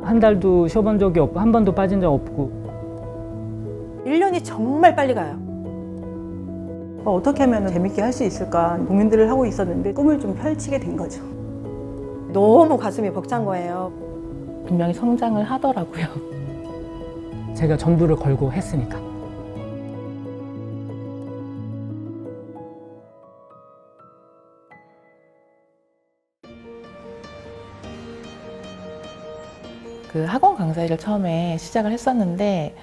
한 달도 쉬어본 적이 없고 한 번도 빠진 적 없고. 1년이 정말 빨리 가요. 어떻게 하면 재밌게 할 수 있을까 고민들을 하고 있었는데 꿈을 좀 펼치게 된 거죠. 너무 가슴이 벅찬 거예요. 분명히 성장을 하더라고요. 제가 전부를 걸고 했으니까. 그 학원 강사 일을 처음에 시작을 했었는데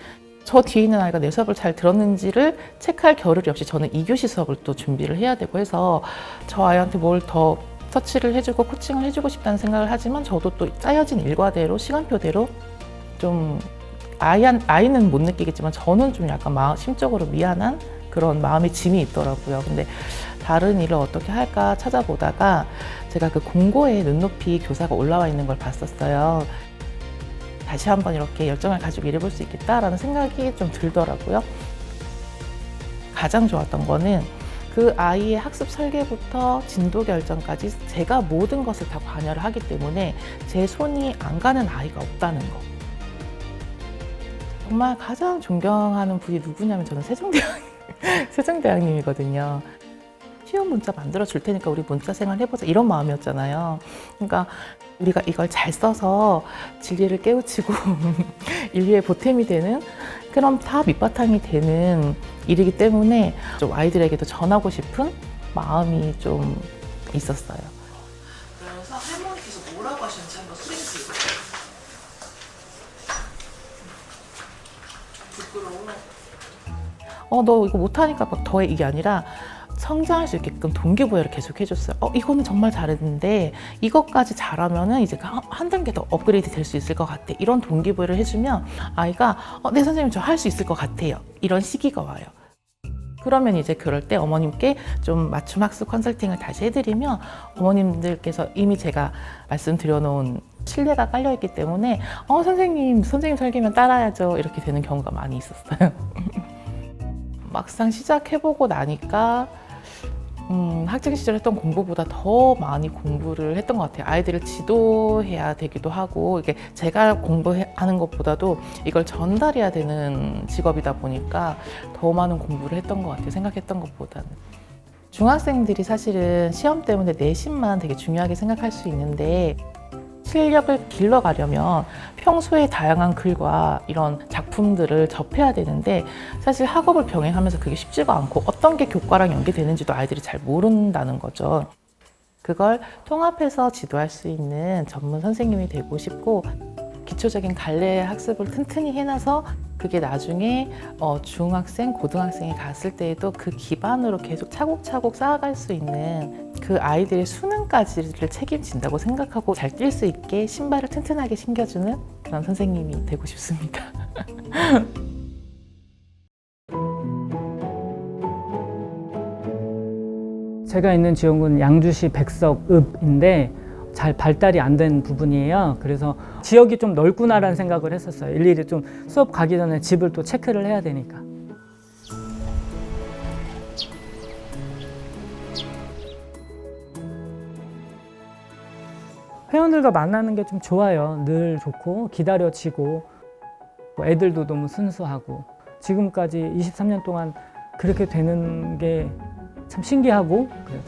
저 뒤에 있는 아이가 내 수업을 잘 들었는지를 체크할 겨를이 없이 저는 2교시 수업을 또 준비를 해야 되고 해서 저 아이한테 뭘 더 터치를 해주고 코칭을 해주고 싶다는 생각을 하지만 저도 또 짜여진 일과대로 시간표대로 좀 아이는 못 느끼겠지만 저는 좀 약간 심적으로 미안한 그런 마음의 짐이 있더라고요. 근데 다른 일을 어떻게 할까 찾아보다가 제가 그 공고에 눈높이 교사가 올라와 있는 걸 봤었어요. 다시 한번 이렇게 열정을 가지고 일해볼 수 있겠다라는 생각이 좀 들더라고요. 가장 좋았던 거는 그 아이의 학습 설계부터 진도 결정까지 제가 모든 것을 다 관여를 하기 때문에 제 손이 안 가는 아이가 없다는 거. 정말 가장 존경하는 분이 누구냐면 저는 세종대왕님이거든요. 쉬운 문자 만들어 줄 테니까 우리 문자 생활 해보자 이런 마음이었잖아요. 그러니까 우리가 이걸 잘 써서 진리를 깨우치고 인류의 보탬이 되는 그럼 다 밑바탕이 되는 일이기 때문에 좀 아이들에게도 전하고 싶은 마음이 좀 있었어요. 그래서 할머니께서 뭐라고 하셨는지 한번 소리 지르고. 부끄러워. 너 이거 못하니까 더 이게 아니라 성장할 수 있게끔 동기부여를 계속 해줬어요. 이거는 정말 잘했는데 이것까지 잘하면은 이제 한 단계 더 업그레이드 될 수 있을 것 같아. 이런 동기부여를 해주면 아이가 네 선생님 저 할 수 있을 것 같아요. 이런 시기가 와요. 그러면 이제 그럴 때 어머님께 좀 맞춤 학습 컨설팅을 다시 해드리면 어머님들께서 이미 제가 말씀드려놓은 신뢰가 깔려있기 때문에 선생님 설계면 따라야죠. 이렇게 되는 경우가 많이 있었어요. 막상 시작해보고 나니까 학창 시절 했던 공부보다 더 많이 공부를 했던 것 같아요. 아이들을 지도해야 되기도 하고 이게 제가 공부하는 것보다도 이걸 전달해야 되는 직업이다 보니까 더 많은 공부를 했던 것 같아요. 생각했던 것보다는. 중학생들이 사실은 시험 때문에 내신만 되게 중요하게 생각할 수 있는데 실력을 길러가려면 평소에 다양한 글과 이런 작품들을 접해야 되는데 사실 학업을 병행하면서 그게 쉽지가 않고 어떤 게 교과랑 연계되는지도 아이들이 잘 모른다는 거죠. 그걸 통합해서 지도할 수 있는 전문 선생님이 되고 싶고 기초적인 갈래 학습을 튼튼히 해놔서 그게 나중에 중학생, 고등학생이 갔을 때에도 그 기반으로 계속 차곡차곡 쌓아갈 수 있는 그 아이들의 수능까지를 책임진다고 생각하고 잘 뛸 수 있게 신발을 튼튼하게 신겨주는 그런 선생님이 되고 싶습니다. 제가 있는 지역은 양주시 백석읍인데 잘 발달이 안 된 부분이에요. 그래서 지역이 좀 넓구나라는 생각을 했었어요. 일일이 좀 수업 가기 전에 집을 또 체크를 해야 되니까. 회원들과 만나는 게 좀 좋아요. 늘 좋고 기다려지고 애들도 너무 순수하고 지금까지 23년 동안 그렇게 되는 게 참 신기하고 그래요.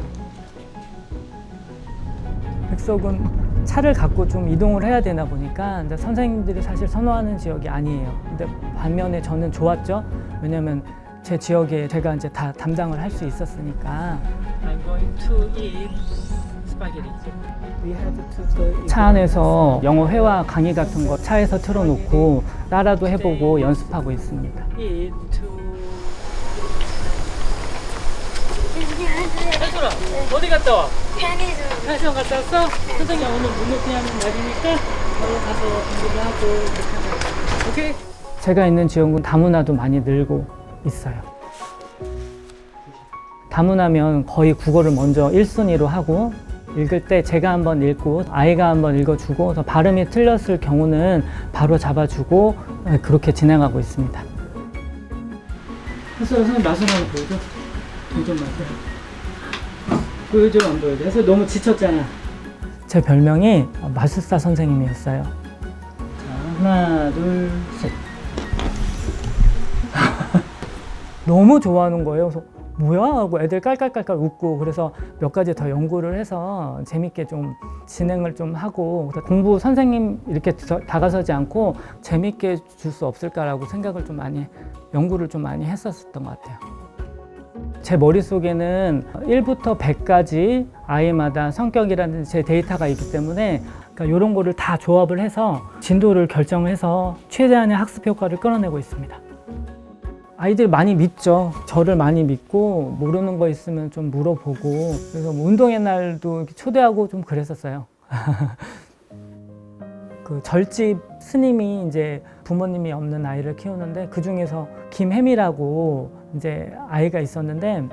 백석은 차를 갖고 좀 이동을 해야 되나 보니까 이제 선생님들이 사실 선호하는 지역이 아니에요. 근데 반면에 저는 좋았죠. 왜냐면 제 지역에 제가 이제 다 담당을 할 수 있었으니까. I'm going to eat spaghetti. We had to 차 안에서 영어 회화 강의 같은 거 차에서 틀어놓고 따라도 해보고 연습하고 있습니다. 혜솔아, 어디 갔다 와? 편의점 갔다 왔어? 선생님 오늘 눈높이 하는 날이니까 얼른 가서 공부도 하고 이렇게 하자. 오케이? 제가 있는 지역은 다문화도 많이 늘고 있어요. 다문화면 거의 국어를 먼저 1순위로 하고 읽을 때 제가 한번 읽고 아이가 한번 읽어주고 더 발음이 틀렸을 경우는 바로 잡아주고 그렇게 진행하고 있습니다. 혜솔아, 선생님 맛을 한번 보여줘. 동전 맛을. 보여줘 안 보여줘? 해서 너무 지쳤잖아. 제 별명이 마술사 선생님이었어요. 자, 하나, 둘, 셋. 너무 좋아하는 거예요. 그래서 뭐야? 하고 애들 깔깔깔깔 웃고, 그래서 몇 가지 더 연구를 해서 재밌게 좀 진행을 좀 하고, 공부 선생님 이렇게 다가서지 않고 재밌게 줄 수 없을까라고 생각을 좀 많이, 연구를 좀 많이 했었던 것 같아요. 제 머릿속에는 1부터 100까지 아이마다 성격이라든지 제 데이터가 있기 때문에, 그러니까 이런 거를 다 조합을 해서 진도를 결정해서 최대한의 학습 효과를 끌어내고 있습니다. 아이들 많이 믿죠. 저를 많이 믿고 모르는 거 있으면 좀 물어보고, 그래서 뭐 운동의 날도 이렇게 초대하고 좀 그랬었어요. 그 절집 스님이 이제 부모님이 없는 아이를 키우는데, 그 중에서 김혜미라고 이제 아이가 있었는데,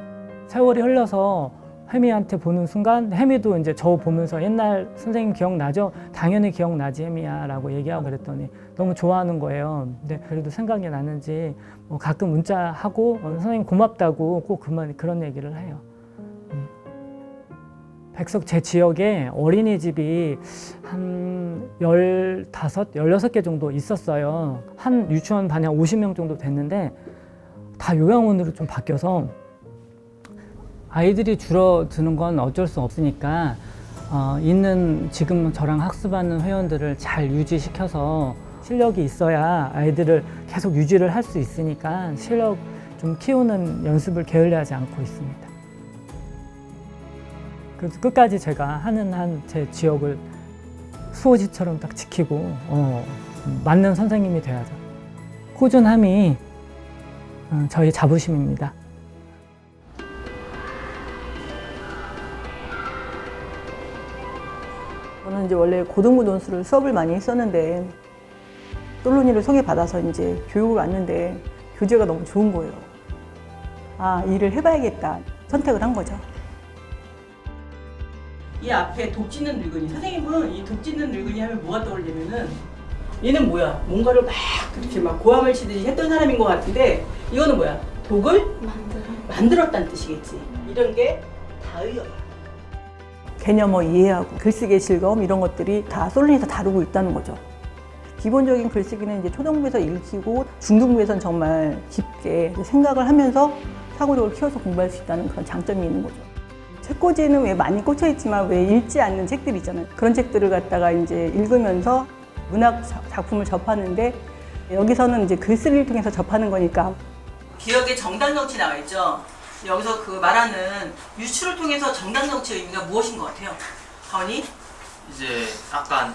세월이 흘러서 혜미한테 보는 순간 혜미도 이제 저 보면서 옛날 선생님 기억나죠? 당연히 기억나지 혜미야 라고 얘기하고 그랬더니 너무 좋아하는 거예요. 근데 그래도 생각이 나는지 뭐 가끔 문자하고 선생님 고맙다고 꼭 그런 얘기를 해요. 백석 제 지역에 어린이집이 한 15, 16개 정도 있었어요. 한 유치원 반에 한 50명 정도 됐는데 다 요양원으로 좀 바뀌어서 아이들이 줄어드는 건 어쩔 수 없으니까 있는 지금 저랑 학습하는 회원들을 잘 유지시켜서 실력이 있어야 아이들을 계속 유지를 할 수 있으니까 실력 좀 키우는 연습을 게을리하지 않고 있습니다. 그래서 끝까지 제가 하는 한 제 지역을 수호지처럼 딱 지키고 맞는 선생님이 돼야죠. 꾸준함이 저희 자부심입니다. 저는 이제 원래 고등부 논술을 수업을 많이 했었는데 솔로니를 소개받아서 이제 교육을 왔는데 교재가 너무 좋은 거예요. 아, 일을 해봐야겠다 선택을 한 거죠. 이 앞에 독 찢는 늙은이, 선생님은 이 독 찢는 늙은이 하면 뭐가 떠올리냐면은 얘는 뭐야? 뭔가를 막 그렇게 막 고함을 치듯이 했던 사람인 것 같은데, 이거는 뭐야? 독을 만들었다는 뜻이겠지. 이런 게 다의어야. 개념을 이해하고 글쓰기의 즐거움 이런 것들이 다 솔로니에서 다루고 있다는 거죠. 기본적인 글쓰기는 이제 초등부에서 읽히고 중등부에서는 정말 깊게 생각을 하면서 사고력을 키워서 공부할 수 있다는 그런 장점이 있는 거죠. 책꽂이는 왜 많이 꽂혀 있지만 왜 읽지 않는 책들 있잖아요. 그런 책들을 갖다가 이제 읽으면서 문학 작품을 접하는데, 여기서는 이제 글쓰기를 통해서 접하는 거니까. 기억에 정당 정치 나와 있죠. 여기서 그 말하는 유추를 통해서 정당 정치의 의미가 무엇인 것 같아요? 가은이? 이제 약간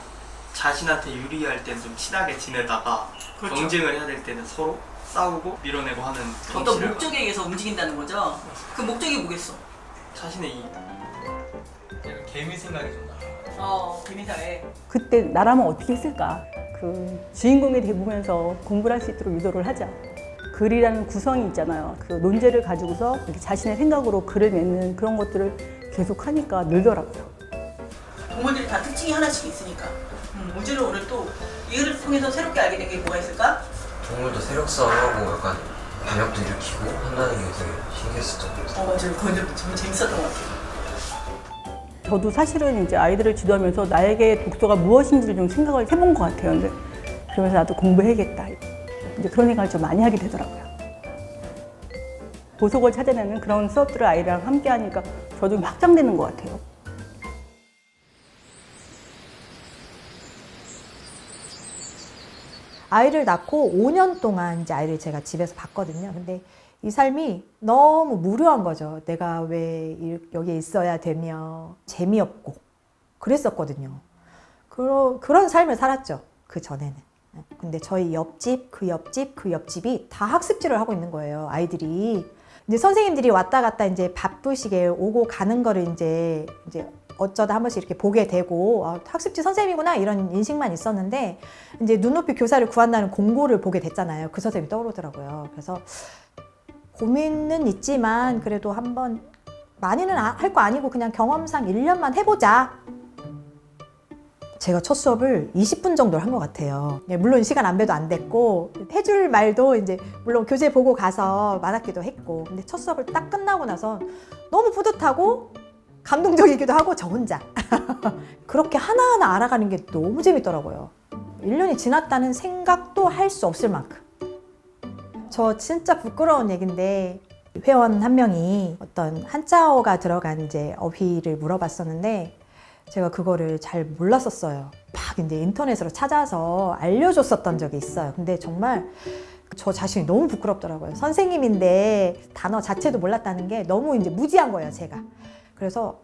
자신한테 유리할 때는 좀 친하게 지내다가 그렇죠. 경쟁을 해야 될 때는 서로 싸우고 밀어내고 하는 어떤 정치를 목적에 의해서 움직인다는 거죠. 그 목적이 뭐겠어? 자신의 이 약간 개미 생각이 좀 나요. 개미사회. 그때 나라면 어떻게 했을까? 그 주인공이 돼보면서 공부를 할 수 있도록 유도를 하자. 글이라는 구성이 있잖아요. 그 논제를 가지고서 이렇게 자신의 생각으로 글을 내는 그런 것들을 계속 하니까 늘더라고요. 동물들이 다 특징이 하나씩 있으니까. 우주를 오늘 또 이거를 통해서 새롭게 알게 된 게 뭐가 있을까? 동물도 세력 싸움하고 약간 반역도 일으키고 한다는 게 되게 신기했었던 것 같아요. 맞아요. 그건 좀 재밌었던 것 같아요. 저도 사실은 이제 아이들을 지도하면서 나에게 독서가 무엇인지를 좀 생각을 해본 것 같아요. 근데 그러면서 나도 공부해야겠다. 이제 그런 생각을 좀 많이 하게 되더라고요. 보석을 찾아내는 그런 수업들을 아이랑 함께 하니까 저도 확장되는 것 같아요. 아이를 낳고 5년 동안 이제 아이를 제가 집에서 봤거든요. 근데 이 삶이 너무 무료한 거죠. 내가 왜 여기에 있어야 되며 재미없고 그랬었거든요. 그런 삶을 살았죠. 그 전에는. 근데 저희 옆집, 그 옆집, 그 옆집이 다 학습지를 하고 있는 거예요. 아이들이. 이제 선생님들이 왔다 갔다 이제 바쁘시게 오고 가는 거를 이제 어쩌다 한 번씩 이렇게 보게 되고, 학습지 선생님이구나 이런 인식만 있었는데, 이제 눈높이 교사를 구한다는 공고를 보게 됐잖아요. 그 선생님이 떠오르더라고요. 그래서 고민은 있지만 그래도 한번, 많이는 할 거 아니고 그냥 경험상 1년만 해보자. 제가 첫 수업을 20분 정도를 한 것 같아요. 물론 시간 안 배도 안 됐고, 해줄 말도 이제 물론 교재 보고 가서 많았기도 했고, 근데 첫 수업을 딱 끝나고 나서 너무 뿌듯하고 감동적이기도 하고 저 혼자 그렇게 하나하나 알아가는 게 너무 재밌더라고요. 1년이 지났다는 생각도 할 수 없을 만큼. 저 진짜 부끄러운 얘기인데 회원 한 명이 어떤 한자어가 들어간 이제 어휘를 물어봤었는데 제가 그거를 잘 몰랐었어요. 막 이제 인터넷으로 찾아서 알려줬었던 적이 있어요. 근데 정말 저 자신이 너무 부끄럽더라고요. 선생님인데 단어 자체도 몰랐다는 게 너무 이제 무지한 거예요, 제가. 그래서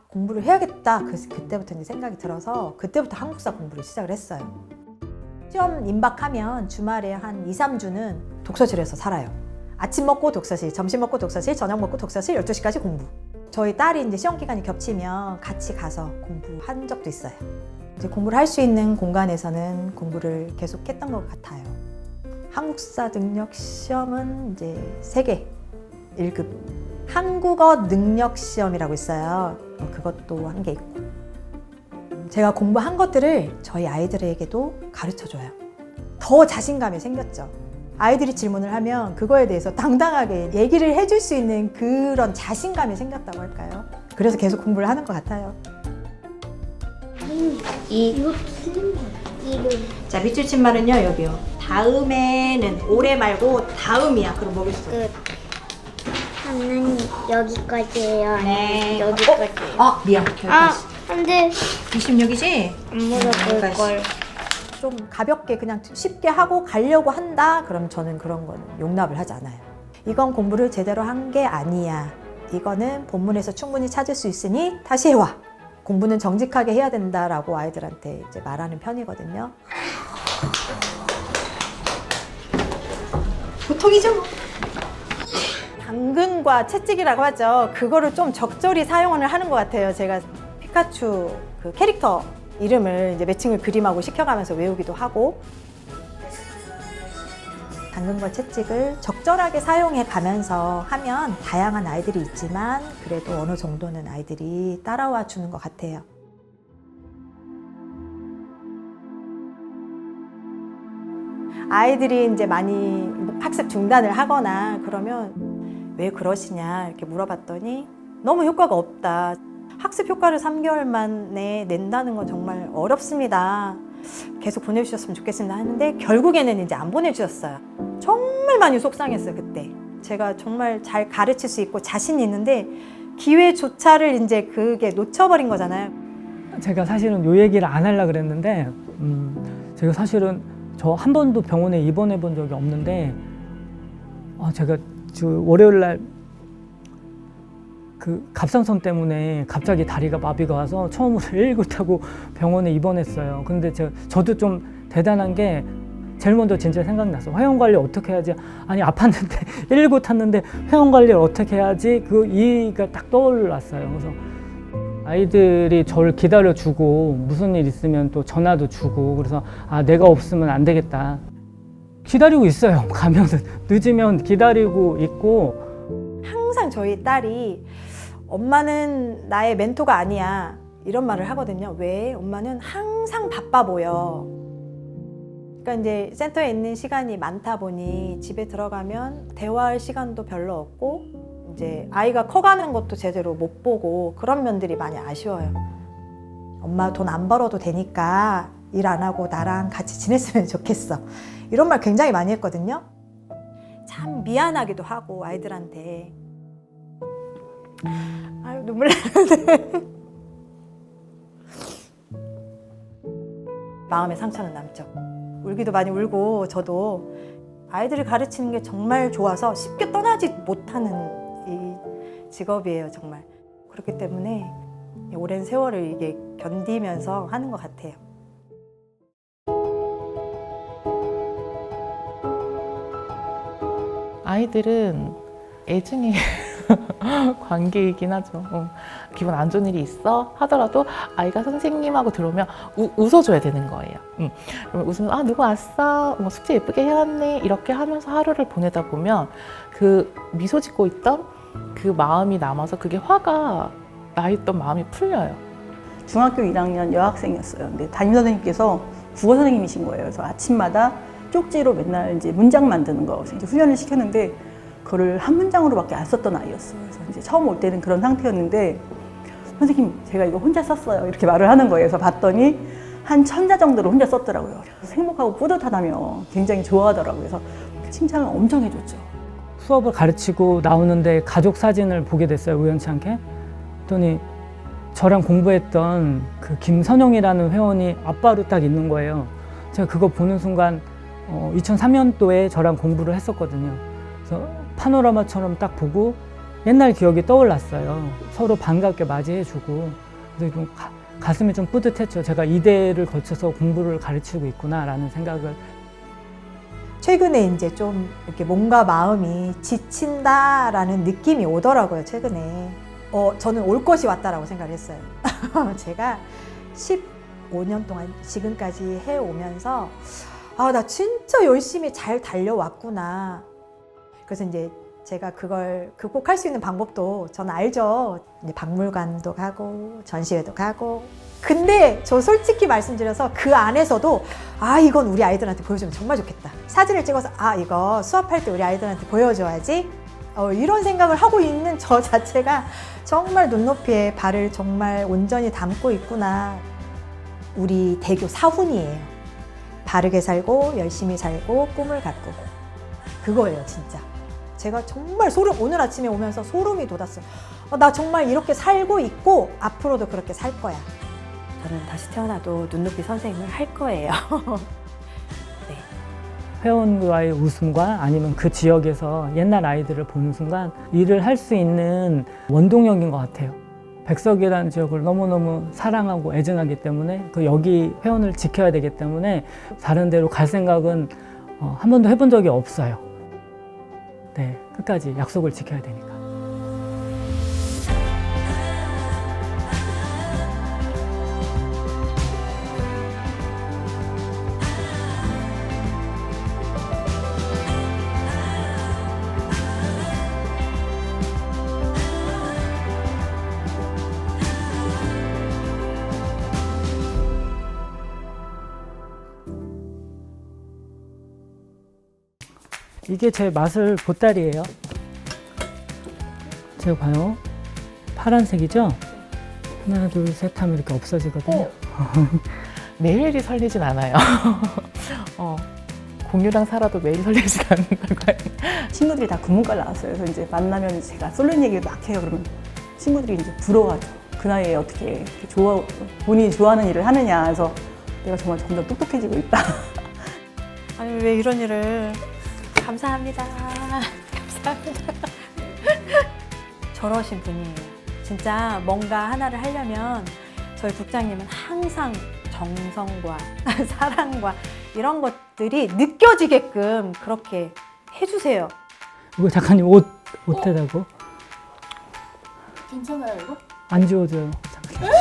공부를 해야겠다. 그래서 그때부터 이제 생각이 들어서 그때부터 한국사 공부를 시작을 했어요. 시험 임박하면 주말에 한 2, 3주는 독서실에서 살아요. 아침 먹고 독서실, 점심 먹고 독서실, 저녁 먹고 독서실, 12시까지 공부. 저희 딸이 이제 시험 기간이 겹치면 같이 가서 공부한 적도 있어요. 이제 공부를 할 수 있는 공간에서는 공부를 계속했던 것 같아요. 한국사 능력 시험은 이제 3개, 1급. 한국어 능력 시험이라고 있어요. 그것도 한 개 있고. 제가 공부한 것들을 저희 아이들에게도 가르쳐줘요. 더 자신감이 생겼죠. 아이들이 질문을 하면 그거에 대해서 당당하게 얘기를 해줄 수 있는 그런 자신감이 생겼다고 할까요? 그래서 계속 공부를 하는 것 같아요. 이거 틀린 거야. 이름. 자, 밑줄 친 말은요, 여기요. 다음에는 올해 말고 다음이야. 그럼 뭐겠어? 끝. 하나님 여기까지예요. 네. 여기까지. 미안. 안돼. 26이지? 안 물어볼 걸. 좀 가볍게 그냥 쉽게 하고 가려고 한다? 그럼 저는 그런 거는 용납을 하지 않아요. 이건 공부를 제대로 한 게 아니야. 이거는 본문에서 충분히 찾을 수 있으니 다시 해와. 공부는 정직하게 해야 된다라고 아이들한테 이제 말하는 편이거든요. 보통이죠. 당근과 채찍이라고 하죠. 그거를 좀 적절히 사용을 하는 것 같아요. 제가 피카츄 그 캐릭터 이름을 이제 매칭을 그림하고 시켜가면서 외우기도 하고, 당근과 채찍을 적절하게 사용해 가면서 하면 다양한 아이들이 있지만 그래도 어느 정도는 아이들이 따라와 주는 것 같아요. 아이들이 이제 많이 학습 중단을 하거나 그러면 왜 그러시냐 이렇게 물어봤더니 너무 효과가 없다. 학습 효과를 3개월 만에 낸다는 건 정말 어렵습니다. 계속 보내주셨으면 좋겠습니다 하는데 결국에는 이제 안 보내주셨어요. 정말 많이 속상했어요, 그때. 제가 정말 잘 가르칠 수 있고 자신이 있는데 기회조차를 이제 그게 놓쳐버린 거잖아요. 제가 사실은 요 얘기를 안 하려고 그랬는데 제가 사실은 저 한 번도 병원에 입원해 본 적이 없는데 제가 월요일 날 그 갑상선 때문에 갑자기 다리가 마비가 와서 처음으로 119 타고 병원에 입원했어요. 근데 저도 좀 대단한 게 제일 먼저 진짜 생각났어. 회원관리 어떻게 해야지? 아니 아팠는데 119 탔는데 회원관리를 어떻게 해야지? 이가 딱 떠올랐어요. 그래서 아이들이 저를 기다려주고 무슨 일 있으면 또 전화도 주고 그래서 내가 없으면 안 되겠다. 기다리고 있어요. 가면은 늦으면 기다리고 있고. 항상 저희 딸이 엄마는 나의 멘토가 아니야 이런 말을 하거든요. 왜? 엄마는 항상 바빠 보여. 그러니까 이제 센터에 있는 시간이 많다 보니 집에 들어가면 대화할 시간도 별로 없고 이제 아이가 커가는 것도 제대로 못 보고 그런 면들이 많이 아쉬워요. 엄마 돈 안 벌어도 되니까 일 안 하고 나랑 같이 지냈으면 좋겠어. 이런 말 굉장히 많이 했거든요. 참 미안하기도 하고 아이들한테. 아유 눈물 나는데. 마음의 상처는 남죠. 울기도 많이 울고 저도 아이들을 가르치는 게 정말 좋아서 쉽게 떠나지 못하는 이 직업이에요, 정말. 그렇기 때문에 오랜 세월을 이게 견디면서 하는 것 같아요. 아이들은 애증의 관계이긴 하죠. 기분 안 좋은 일이 있어 하더라도 아이가 선생님하고 들어오면 웃어줘야 되는 거예요. 그러면 웃으면 누구 왔어? 숙제 예쁘게 해왔네? 이렇게 하면서 하루를 보내다 보면 그 미소 짓고 있던 그 마음이 남아서 그게 화가 나 있던 마음이 풀려요. 중학교 1학년 여학생이었어요. 근데 담임선생님께서 국어 선생님이신 거예요. 그래서 아침마다 쪽지로 맨날 이제 문장 만드는 거 이제 훈련을 시켰는데 그거를 한 문장으로밖에 안 썼던 아이였어요. 그래서 이제 처음 올 때는 그런 상태였는데 선생님 제가 이거 혼자 썼어요 이렇게 말을 하는 거예요. 그래서 봤더니 한 1000자 정도를 혼자 썼더라고요. 그래서 행복하고 뿌듯하다며 굉장히 좋아하더라고요. 그래서 칭찬을 엄청 해줬죠. 수업을 가르치고 나오는데 가족 사진을 보게 됐어요. 우연치 않게. 그랬더니 저랑 공부했던 그 김선영이라는 회원이 아빠로 딱 있는 거예요. 제가 그거 보는 순간 2003년도에 저랑 공부를 했었거든요. 그래서 파노라마처럼 딱 보고 옛날 기억이 떠올랐어요. 서로 반갑게 맞이해주고. 그래서 좀 가슴이 좀 뿌듯했죠. 제가 2대를 거쳐서 공부를 가르치고 있구나라는 생각을. 최근에 이제 좀 이렇게 몸과 마음이 지친다라는 느낌이 오더라고요, 최근에. 저는 올 것이 왔다라고 생각을 했어요. 제가 15년 동안 지금까지 해오면서 나 진짜 열심히 잘 달려왔구나. 그래서 이제 제가 그걸 극복할 수 있는 방법도 저는 알죠. 이제 박물관도 가고 전시회도 가고. 근데 저 솔직히 말씀드려서 그 안에서도 이건 우리 아이들한테 보여주면 정말 좋겠다. 사진을 찍어서 이거 수업할 때 우리 아이들한테 보여줘야지. 이런 생각을 하고 있는 저 자체가 정말 눈높이에 발을 정말 온전히 담고 있구나. 우리 대교 사훈이에요. 바르게 살고 열심히 살고 꿈을 가꾸고. 그거예요, 진짜. 제가 정말 오늘 아침에 오면서 소름이 돋았어요. 나 정말 이렇게 살고 있고 앞으로도 그렇게 살 거야. 저는 다시 태어나도 눈높이 선생님을 할 거예요. 네. 회원과의 웃음과 아니면 그 지역에서 옛날 아이들을 보는 순간 일을 할 수 있는 원동력인 것 같아요. 백석이라는 지역을 너무너무 사랑하고 애증하기 때문에 여기 회원을 지켜야 되기 때문에 다른 데로 갈 생각은 한 번도 해본 적이 없어요. 네, 끝까지 약속을 지켜야 되니까. 이게 제 마술 보따리예요. 제가 봐요. 파란색이죠? 하나, 둘, 셋 하면 이렇게 없어지거든요. 매일이 설레진 않아요. 공유랑 살아도 매일 설레진 않는 걸. 친구들이 다 국문과를 나왔어요. 그래서 이제 만나면 제가 솔론 얘기를 막 해요. 그러면 친구들이 이제 부러워하죠. 그 나이에 어떻게 이렇게 본인이 좋아하는 일을 하느냐. 그래서 내가 정말 점점 똑똑해지고 있다. 아니, 왜 이런 일을. 감사합니다. 감사합니다. 저러신 분이에요. 진짜 뭔가 하나를 하려면 저희 국장님은 항상 정성과 사랑과 이런 것들이 느껴지게끔 그렇게 해주세요. 이거 작가님 옷에다고? 괜찮아요 이거? 안 지워져요. 작가님.